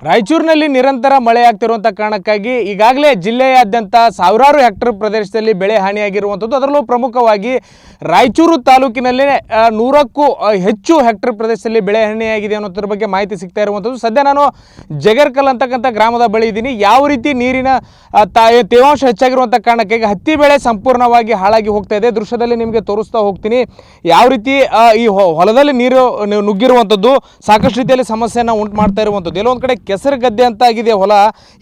ರಾಯಚೂರಿನಲ್ಲಿ ನಿರಂತರ ಮಳೆಯಾಗ್ತಿರುವಂಥ ಕಾರಣಕ್ಕಾಗಿ ಈಗಾಗಲೇ ಜಿಲ್ಲೆಯಾದ್ಯಂತ ಸಾವಿರಾರು ಹೆಕ್ಟರ್ ಪ್ರದೇಶದಲ್ಲಿ ಬೆಳೆ ಹಾನಿಯಾಗಿರುವಂಥದ್ದು. ಅದರಲ್ಲೂ ಪ್ರಮುಖವಾಗಿ ರಾಯಚೂರು ತಾಲೂಕಿನಲ್ಲಿ 100ಕ್ಕೂ ಹೆಚ್ಚು ಹೆಕ್ಟರ್ ಪ್ರದೇಶದಲ್ಲಿ ಬೆಳೆ ಹಾನಿಯಾಗಿದೆ ಅನ್ನೋದ್ರ ಬಗ್ಗೆ ಮಾಹಿತಿ ಸಿಗ್ತಾ ಇರುವಂಥದ್ದು. ಸದ್ಯ ನಾನು ಜಗರ್ಕಲ್ ಅಂತಕ್ಕಂಥ ಗ್ರಾಮದ ಬಳಿ ಇದ್ದೀನಿ. ಯಾವ ರೀತಿ ನೀರಿನ ತೇವಾಂಶ ಹೆಚ್ಚಾಗಿರುವಂಥ ಕಾರಣಕ್ಕಾಗಿ ಹತ್ತಿ ಬೆಳೆ ಸಂಪೂರ್ಣವಾಗಿ ಹಾಳಾಗಿ ಹೋಗ್ತಾ ಇದೆ. ದೃಶ್ಯದಲ್ಲಿ ನಿಮಗೆ ತೋರಿಸ್ತಾ ಹೋಗ್ತೀನಿ ಯಾವ ರೀತಿ ಈ ಹೊಲದಲ್ಲಿ ನೀರು ನುಗ್ಗಿರುವಂಥದ್ದು ಸಾಕಷ್ಟು ರೀತಿಯಲ್ಲಿ ಸಮಸ್ಯೆಯನ್ನು ಉಂಟು ಮಾಡ್ತಾ ಇರುವಂಥದ್ದು. ಎಲ್ಲೊಂದು ಕಡೆ ಕೆಸರು ಗದ್ದೆ ಅಂತ ಆಗಿದೆ ಹೊಲ,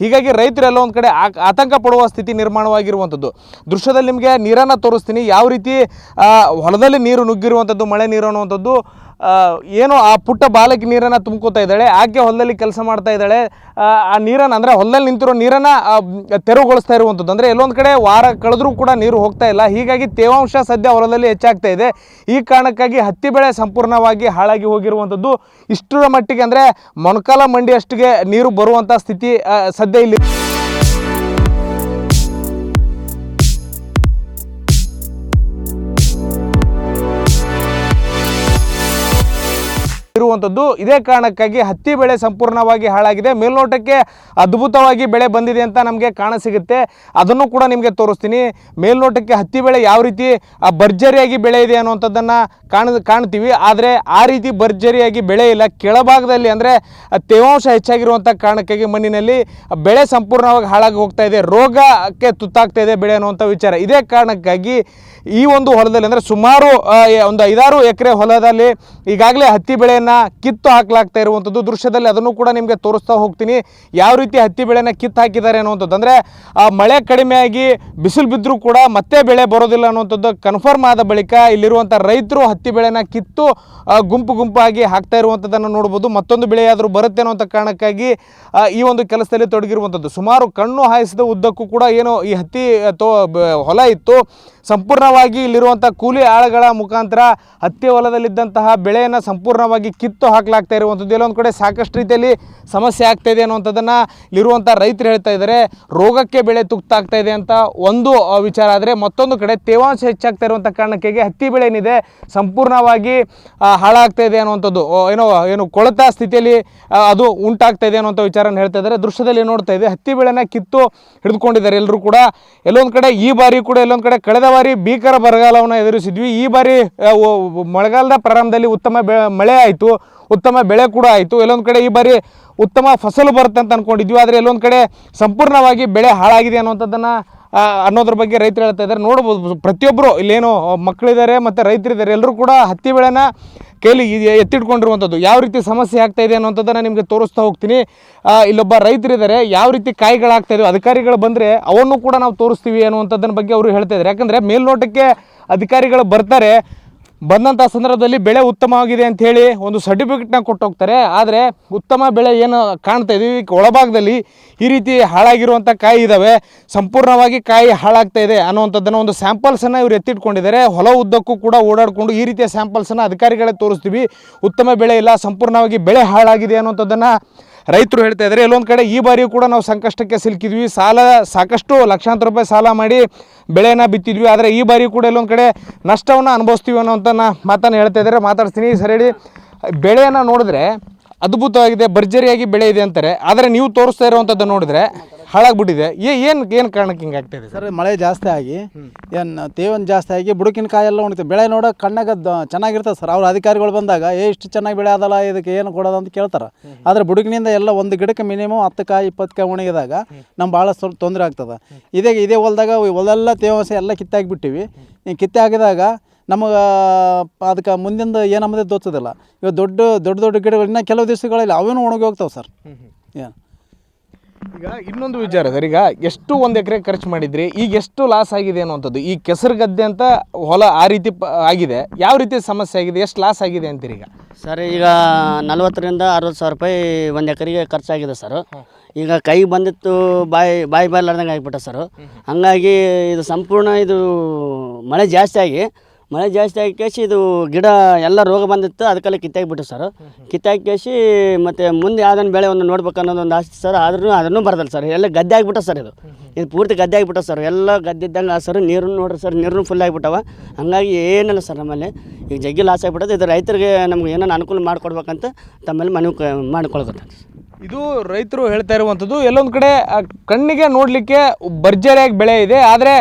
ಹೀಗಾಗಿ ರೈತರೆಲ್ಲ ಒಂದು ಕಡೆ ಆತಂಕ ಪಡುವ ಸ್ಥಿತಿ ನಿರ್ಮಾಣವಾಗಿರುವಂಥದ್ದು. ದೃಶ್ಯದಲ್ಲಿ ನಿಮಗೆ ನೀರನ್ನು ತೋರಿಸ್ತೀನಿ, ಯಾವ ರೀತಿ ಹೊಲದಲ್ಲಿ ನೀರು ನುಗ್ಗಿರುವಂಥದ್ದು, ಮಳೆ ನೀರು ಅನ್ನುವಂಥದ್ದು. ಏನು ಆ ಪುಟ್ಟ ಬಾಲಕಿ ನೀರನ್ನು ತುಂಬ್ಕೋತಾ ಇದ್ದಾಳೆ, ಆಕೆ ಹೊಲದಲ್ಲಿ ಕೆಲಸ ಮಾಡ್ತಾ ಇದ್ದಾಳೆ. ಆ ನೀರನ್ನು ಅಂದರೆ ಹೊಲದಲ್ಲಿ ನಿಂತಿರೋ ನೀರನ್ನು ತೆರವುಗೊಳಿಸ್ತಾ ಇರುವಂಥದ್ದು. ಅಂದರೆ ಎಲ್ಲೊಂದು ಕಡೆ ವಾರ ಕಳೆದ್ರೂ ಕೂಡ ನೀರು ಹೋಗ್ತಾ ಇಲ್ಲ, ಹೀಗಾಗಿ ತೇವಾಂಶ ಸದ್ಯ ಹೊಲದಲ್ಲಿ ಹೆಚ್ಚಾಗ್ತಾ ಇದೆ. ಈ ಕಾರಣಕ್ಕಾಗಿ ಹತ್ತಿ ಬೆಳೆ ಸಂಪೂರ್ಣವಾಗಿ ಹಾಳಾಗಿ ಹೋಗಿರುವಂಥದ್ದು. ಇಷ್ಟರ ಮಟ್ಟಿಗೆ ಅಂದರೆ ಮೊಣಕಾಲ ಮಂಡಿ ಅಷ್ಟಿಗೆ ನೀರು ಬರುವಂಥ ಸ್ಥಿತಿ ಸದ್ಯ ಇಲ್ಲಿ ಇರುವಂಥದ್ದು. ಇದೇ ಕಾರಣಕ್ಕಾಗಿ ಹತ್ತಿ ಬೆಳೆ ಸಂಪೂರ್ಣವಾಗಿ ಹಾಳಾಗಿದೆ. ಮೇಲ್ನೋಟಕ್ಕೆ ಅದ್ಭುತವಾಗಿ ಬೆಳೆ ಬಂದಿದೆ ಅಂತ ನಮಗೆ ಕಾಣಸಿಗುತ್ತೆ, ಅದನ್ನು ಕೂಡ ನಿಮಗೆ ತೋರಿಸ್ತೀನಿ. ಮೇಲ್ನೋಟಕ್ಕೆ ಹತ್ತಿ ಬೆಳೆ ಯಾವ ರೀತಿ ಭರ್ಜರಿಯಾಗಿ ಬೆಳೆ ಇದೆ ಅನ್ನುವಂಥದ್ದನ್ನು ಕಾಣ್ತೀವಿ, ಆದರೆ ಆ ರೀತಿ ಭರ್ಜರಿಯಾಗಿ ಬೆಳೆ ಇಲ್ಲ. ಕೆಳಭಾಗದಲ್ಲಿ ಅಂದರೆ ತೇವಾಂಶ ಹೆಚ್ಚಾಗಿರುವಂಥ ಕಾರಣಕ್ಕಾಗಿ ಮಣ್ಣಿನಲ್ಲಿ ಬೆಳೆ ಸಂಪೂರ್ಣವಾಗಿ ಹಾಳಾಗಿ ಹೋಗ್ತಾ ಇದೆ, ರೋಗಕ್ಕೆ ತುತ್ತಾಗ್ತಾ ಇದೆ ಬೆಳೆ ಅನ್ನುವಂಥ ವಿಚಾರ. ಇದೇ ಕಾರಣಕ್ಕಾಗಿ ಈ ಒಂದು ಹೊಲದಲ್ಲಿ ಅಂದರೆ ಸುಮಾರು ಒಂದು 5-6 ಎಕರೆ ಹೊಲದಲ್ಲಿ ಈಗಾಗಲೇ ಹತ್ತಿ ಬೆಳೆಯನ್ನು ಕಿತ್ತು ಹಾಕಲಾಗ್ತಾ ಇರುವಂಥದ್ದು. ದೃಶ್ಯದಲ್ಲಿ ಅದನ್ನು ಕೂಡ ನಿಮಗೆ ತೋರಿಸ್ತಾ ಹೋಗ್ತೀನಿ, ಯಾವ ರೀತಿ ಹತ್ತಿ ಬೆಳೆಯನ್ನು ಕಿತ್ತು ಹಾಕಿದ್ದಾರೆ ಅನ್ನುವಂಥದ್ದು. ಅಂದರೆ ಮಳೆ ಕಡಿಮೆಯಾಗಿ ಬಿಸಿಲು ಬಿದ್ದರೂ ಕೂಡ ಮತ್ತೆ ಬೆಳೆ ಬರೋದಿಲ್ಲ ಅನ್ನುವಂಥದ್ದು ಕನ್ಫರ್ಮ್ ಆದ ಬಳಿಕ ಇಲ್ಲಿರುವಂಥ ರೈತರು ಹತ್ತಿ ಬೆಳೆನ ಕಿತ್ತು ಗುಂಪಾಗಿ ಹಾಕ್ತಾ ಇರುವಂಥದ್ದನ್ನು ನೋಡ್ಬೋದು. ಮತ್ತೊಂದು ಬೆಳೆಯಾದರೂ ಬರುತ್ತೆ ಅನ್ನುವಂಥ ಕಾರಣಕ್ಕಾಗಿ ಈ ಒಂದು ಕೆಲಸದಲ್ಲಿ ತೊಡಗಿರುವಂಥದ್ದು. ಸುಮಾರು ಕಣ್ಣು ಹಾಯಿಸಿದ ಉದ್ದಕ್ಕೂ ಕೂಡ ಏನು ಈ ಹತ್ತಿ ಹೊಲ ಇತ್ತು, ಸಂಪೂರ್ಣವಾಗಿ ಇಲ್ಲಿರುವಂಥ ಕೂಲಿ ಆಳುಗಳ ಮುಖಾಂತರ ಹತ್ತಿ ಹೊಲದಲ್ಲಿದ್ದಂತಹ ಬೆಳೆಯನ್ನು ಸಂಪೂರ್ಣವಾಗಿ ಕಿತ್ತು ಹಾಕಲಾಗ್ತಾ ಇರುವಂಥದ್ದು. ಎಲ್ಲೊಂದು ಕಡೆ ಸಾಕಷ್ಟು ರೀತಿಯಲ್ಲಿ ಸಮಸ್ಯೆ ಆಗ್ತಾ ಇದೆ ಅನ್ನುವಂಥದ್ದನ್ನು ಇಲ್ಲಿರುವಂಥ ರೈತರು ಹೇಳ್ತಾ ಇದ್ದಾರೆ. ರೋಗಕ್ಕೆ ಬೆಳೆ ತುತ್ತಾಗ್ತಾ ಇದೆ ಅಂತ ಒಂದು ವಿಚಾರ ಆದರೆ, ಮತ್ತೊಂದು ಕಡೆ ತೇವಾಂಶ ಹೆಚ್ಚಾಗ್ತಾ ಇರುವಂಥ ಕಾರಣಕ್ಕಾಗಿ ಹತ್ತಿ ಬೆಳೆ ಏನಿದೆ ಸಂಪೂರ್ಣವಾಗಿ ಹಾಳಾಗ್ತಾ ಇದೆ ಅನ್ನುವಂಥದ್ದು, ಏನು ಕೊಳೆತ ಸ್ಥಿತಿಯಲ್ಲಿ ಅದು ಉಂಟಾಗ್ತಾ ಇದೆ ಅನ್ನುವಂಥ ವಿಚಾರನ ಹೇಳ್ತಾ ಇದ್ದಾರೆ. ದೃಶ್ಯದಲ್ಲಿ ನೋಡ್ತಾ ಇದೆ ಹತ್ತಿ ಬೆಳೆನ ಕಿತ್ತು ಹಿಡಿದುಕೊಂಡಿದ್ದಾರೆ ಎಲ್ಲರೂ ಕೂಡ. ಎಲ್ಲೊಂದು ಕಡೆ ಈ ಬಾರಿ ಕೂಡ ಎಲ್ಲೊಂದು ಕಡೆ ಕಳೆದ ಬಾರಿ ಭೀಕರ ಬರಗಾಲವನ್ನು ಎದುರಿಸಿದ್ವಿ. ಈ ಬಾರಿ ಮಳೆಗಾಲದ ಪ್ರಾರಂಭದಲ್ಲಿ ಉತ್ತಮ ಮಳೆ ಆಯಿತು, ಉತ್ತಮ ಬೆಳೆ ಕೂಡ ಆಯಿತು. ಎಲ್ಲೊಂದು ಕಡೆ ಈ ಬಾರಿ ಉತ್ತಮ ಫಸಲು ಬರುತ್ತೆ ಅಂತ ಅಂದ್ಕೊಂಡಿದ್ವಿ, ಆದರೆ ಎಲ್ಲೊಂದು ಕಡೆ ಸಂಪೂರ್ಣವಾಗಿ ಬೆಳೆ ಹಾಳಾಗಿದೆ ಅನ್ನೋದ್ರ ಬಗ್ಗೆ ರೈತರು ಹೇಳ್ತಾ ಇದ್ದಾರೆ. ನೋಡ್ಬೋದು ಪ್ರತಿಯೊಬ್ಬರು ಇಲ್ಲೇನು ಮಕ್ಕಳಿದ್ದಾರೆ ಮತ್ತು ರೈತರಿದ್ದಾರೆ, ಎಲ್ಲರೂ ಕೂಡ ಹತ್ತಿ ಬೆಳೆನ ಕೈಲಿ ಎತ್ತಿಟ್ಕೊಂಡಿರುವಂಥದ್ದು. ಯಾವ ರೀತಿ ಸಮಸ್ಯೆ ಆಗ್ತಾ ಇದೆ ಅನ್ನೋಂಥದ್ದನ್ನು ನಿಮಗೆ ತೋರಿಸ್ತಾ ಹೋಗ್ತೀನಿ. ಇಲ್ಲೊಬ್ಬ ರೈತರಿದ್ದಾರೆ, ಯಾವ ರೀತಿ ಕಾಯಿಗಳಾಗ್ತಾ ಇದೆ, ಅಧಿಕಾರಿಗಳು ಬಂದರೆ ಅವನ್ನು ಕೂಡ ನಾವು ತೋರಿಸ್ತೀವಿ ಅನ್ನುವಂಥದ್ದನ್ನ ಬಗ್ಗೆ ಅವರು ಹೇಳ್ತಾ ಇದ್ದಾರೆ. ಯಾಕಂದರೆ ಮೇಲ್ನೋಟಕ್ಕೆ ಅಧಿಕಾರಿಗಳು ಬರ್ತಾರೆ, ಬಂದಂಥ ಸಂದರ್ಭದಲ್ಲಿ ಬೆಳೆ ಉತ್ತಮವಾಗಿದೆ ಅಂಥೇಳಿ ಒಂದು ಸರ್ಟಿಫಿಕೇಟ್ನ ಕೊಟ್ಟು ಹೋಗ್ತಾರೆ. ಆದರೆ ಉತ್ತಮ ಬೆಳೆ ಏನು ಕಾಣ್ತಾ ಇದೀವಿ ಒಳಭಾಗದಲ್ಲಿ ಈ ರೀತಿ ಹಾಳಾಗಿರುವಂಥ ಕಾಯಿ ಇದ್ದಾವೆ, ಸಂಪೂರ್ಣವಾಗಿ ಕಾಯಿ ಹಾಳಾಗ್ತಾ ಇದೆ ಅನ್ನುವಂಥದ್ದನ್ನು ಒಂದು ಸ್ಯಾಂಪಲ್ಸನ್ನು ಇವರು ಎತ್ತಿಟ್ಕೊಂಡಿದ್ದಾರೆ. ಹೊಲ ಉದ್ದಕ್ಕೂ ಕೂಡ ಓಡಾಡಿಕೊಂಡು ಈ ರೀತಿಯ ಸ್ಯಾಂಪಲ್ಸನ್ನು ಅಧಿಕಾರಿಗಳೇ ತೋರಿಸ್ತೀವಿ, ಉತ್ತಮ ಬೆಳೆ ಇಲ್ಲ, ಸಂಪೂರ್ಣವಾಗಿ ಬೆಳೆ ಹಾಳಾಗಿದೆ ಅನ್ನುವಂಥದ್ದನ್ನು ರೈತರು ಹೇಳ್ತಾ ಇದ್ದಾರೆ. ಎಲ್ಲೊಂದು ಕಡೆ ಈ ಬಾರಿಯೂ ಕೂಡ ನಾವು ಸಂಕಷ್ಟಕ್ಕೆ ಸಿಲುಕಿದ್ವಿ, ಸಾಕಷ್ಟು ಲಕ್ಷಾಂತರ ರೂಪಾಯಿ ಸಾಲ ಮಾಡಿ ಬೆಳೆಯನ್ನು ಬಿತ್ತಿದ್ವಿ, ಆದರೆ ಈ ಬಾರಿ ಕೂಡ ಎಲ್ಲೊಂದು ಕಡೆ ನಷ್ಟವನ್ನು ಅನುಭವಿಸ್ತೀವಿ ಅನ್ನೋಂಥ ಮಾತನ್ನು ಹೇಳ್ತಾ ಇದ್ದಾರೆ. ಮಾತಾಡ್ತೀನಿ ಸರಿ. ಬೆಳೆಯನ್ನು ನೋಡಿದ್ರೆ ಅದ್ಭುತವಾಗಿದೆ, ಭರ್ಜರಿಯಾಗಿ ಬೆಳೆ ಇದೆ ಅಂತಾರೆ, ಆದರೆ ನೀವು ತೋರಿಸ್ತಾ ಇರುವಂಥದ್ದು ನೋಡಿದ್ರೆ ಹಾಳಾಗ್ಬಿಟ್ಟಿದೆ. ಏನು ಕಾರಣಕ್ಕೆ ಹಿಂಗೆ ಆಗ್ತಾಯಿದೆ ಸರ್? ಮಳೆ ಜಾಸ್ತಿ ಆಗಿ ಏನು ತೇವನ್ ಜಾಸ್ತಿ ಆಗಿ ಬುಡಕಿನ ಕಾಯೆಲ್ಲ ಉಣ್ತೀವಿ. ಬೆಳೆ ನೋಡೋಕೆ ಕಣ್ಣಾಗ ಚೆನ್ನಾಗಿರ್ತದೆ ಸರ್. ಅವ್ರ ಅಧಿಕಾರಿಗಳು ಬಂದಾಗ ಇಷ್ಟು ಚೆನ್ನಾಗಿ ಬೆಳೆ ಅದಲ್ಲ, ಇದಕ್ಕೆ ಏನು ಕೊಡೋದು ಅಂತ ಕೇಳ್ತಾರೆ. ಆದರೆ ಬುಡಕಿನಿಂದ ಎಲ್ಲ ಒಂದು ಗಿಡಕ್ಕೆ ಮಿನಿಮಮ್ 10 ಕಾಯಿ 20 ಕಾಯಿ ಉಣಿದಾಗ ನಮ್ಗೆ ಭಾಳ ಸ್ವಲ್ಪ ತೊಂದರೆ ಆಗ್ತದೆ. ಇದೇ ಹೊಲದಾಗ ಹೊಲೆಲ್ಲ ತೇವಾಂಶ ಎಲ್ಲ ಕಿತ್ತಾಗಿಬಿಟ್ಟಿವಿ. ಕಿತ್ತೆ ಆಗಿದಾಗ ನಮಗೆ ಅದಕ್ಕೆ ಮುಂದಿಂದ ಏನಂಬುದೇ ತೋಚೋದಿಲ್ಲ. ಇವಾಗ ದೊಡ್ಡ ಗಿಡಗಳು ಇನ್ನೂ ಕೆಲವು ದಿವಸಗಳಲ್ಲಿ ಅವೇನು ಒಣಗಿ ಹೋಗ್ತಾವೆ ಸರ್. ಏನು ಈಗ ಇನ್ನೊಂದು ವಿಚಾರ ಸರ್, ಈಗ ಎಷ್ಟು 1 ಎಕರೆ ಖರ್ಚು ಮಾಡಿದ್ರಿ, ಈಗ ಎಷ್ಟು ಲಾಸ್ ಆಗಿದೆ ಅನ್ನುವಂಥದ್ದು. ಈ ಕೆಸರು ಗದ್ದೆ ಅಂತ ಹೊಲ ಆ ರೀತಿ ಆಗಿದೆ, ಯಾವ ರೀತಿ ಸಮಸ್ಯೆ ಆಗಿದೆ, ಎಷ್ಟು ಲಾಸ್ ಆಗಿದೆ ಅಂತೀರಿ? ಈಗ ಸರ್ ಈಗ 40,000 ರಿಂದ 60,000 ರೂಪಾಯಿ 1 ಎಕರೆಗೆ ಖರ್ಚಾಗಿದೆ ಸರ್. ಈಗ ಕೈಗೆ ಬಂದಿತ್ತು ಬಾಯಿ ಬಾರ್ಲಾರ್ದಂಗೆ ಆಗಿಬಿಟ್ಟ ಸರ್. ಹಾಗಾಗಿ ಇದು ಸಂಪೂರ್ಣ ಇದು ಮಳೆ ಜಾಸ್ತಿ ಆಗಿ ಕೇಸಿ ಇದು ಗಿಡ ಎಲ್ಲ ರೋಗ ಬಂದಿತ್ತು, ಅದಕ್ಕೆಲ್ಲ ಕಿತ್ತಾಗಿಬಿಟ್ಟು ಸರ್. ಕಿತ್ತಾಕೇಸಿ ಮತ್ತು ಮುಂದೆ ಯಾವ್ದನ್ನು ಬೆಳೆ ಒಂದು ನೋಡ್ಬೇಕು ಅನ್ನೋದೊಂದು ಆಸೆ ಸರ್. ಆದ್ರೂ ಅದನ್ನು ಬರದಲ್ಲ ಸರ್, ಎಲ್ಲ ಗದ್ದೆ ಆಗಿಬಿಟ್ಟ ಸರ್. ಇದು ಪೂರ್ತಿ ಗದ್ದೆ ಆಗಿಬಿಟ್ಟ ಸರ್, ಎಲ್ಲ ಗದ್ದಿದ್ದಂಗೆ ಸರ್. ನೀರು ನೋಡ್ರಿ ಸರ್, ನೀರು ಫುಲ್ ಆಗಿಬಿಟ್ಟವ. ಹಾಗಾಗಿ ಏನಿಲ್ಲ ಸರ್ ನಮ್ಮಲ್ಲಿ ಈಗ ಜಗ್ಗಿ ಲಾಸ್ ಆಗಿಬಿಟ್ಟದೆ. ಇದು ರೈತರಿಗೆ ನಮ್ಗೆ ಏನೇನು ಅನುಕೂಲ ಮಾಡಿಕೊಡ್ಬೇಕಂತ ತಮ್ಮಲ್ಲಿ ಮನವಿ ಮಾಡ್ಕೊಳ್ಬೇಕು. ಇದು ರೈತರು ಹೇಳ್ತಾ ಇರುವಂಥದ್ದು ಎಲ್ಲೊಂದು ಕಡೆ ಕಣ್ಣಿಗೆ ನೋಡಲಿಕ್ಕೆ ಭರ್ಜರಿಯಾಗಿ ಬೆಳೆ ಇದೆ, ಆದರೆ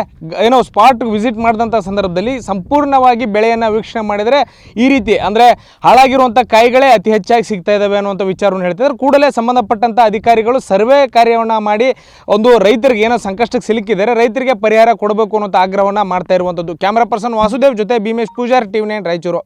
ಏನೋ ಸ್ಪಾಟ್ ವಿಸಿಟ್ ಮಾಡಿದಂಥ ಸಂದರ್ಭದಲ್ಲಿ ಸಂಪೂರ್ಣವಾಗಿ ಬೆಳೆಯನ್ನು ವೀಕ್ಷಣೆ ಮಾಡಿದರೆ ಈ ರೀತಿ ಅಂದರೆ ಹಾಳಾಗಿರುವಂಥ ಕಾಯಿಗಳೇ ಅತಿ ಹೆಚ್ಚಾಗಿ ಸಿಗ್ತಾ ಇದ್ದಾವೆ ಅನ್ನುವಂಥ ವಿಚಾರವನ್ನು ಹೇಳ್ತಿದ್ದಾರೆ. ಕೂಡಲೇ ಸಂಬಂಧಪಟ್ಟಂಥ ಅಧಿಕಾರಿಗಳು ಸರ್ವೆ ಕಾರ್ಯವನ್ನು ಮಾಡಿ ಒಂದು ರೈತರಿಗೆ ಏನೋ ಸಂಕಷ್ಟಕ್ಕೆ ಸಿಲುಕಿದ್ದಾರೆ, ರೈತರಿಗೆ ಪರಿಹಾರ ಕೊಡಬೇಕು ಅನ್ನೋಂಥ ಆಗ್ರಹವನ್ನು ಮಾಡ್ತಾ ಇರುವಂಥದ್ದು. ಕ್ಯಾಮ್ರಾ ಪರ್ಸನ್ ವಾಸುದೇವ್ ಜೊತೆ ಭೀಮೇಶ್ ಪೂಜಾರ್, TV9 ರಾಯಚೂರು.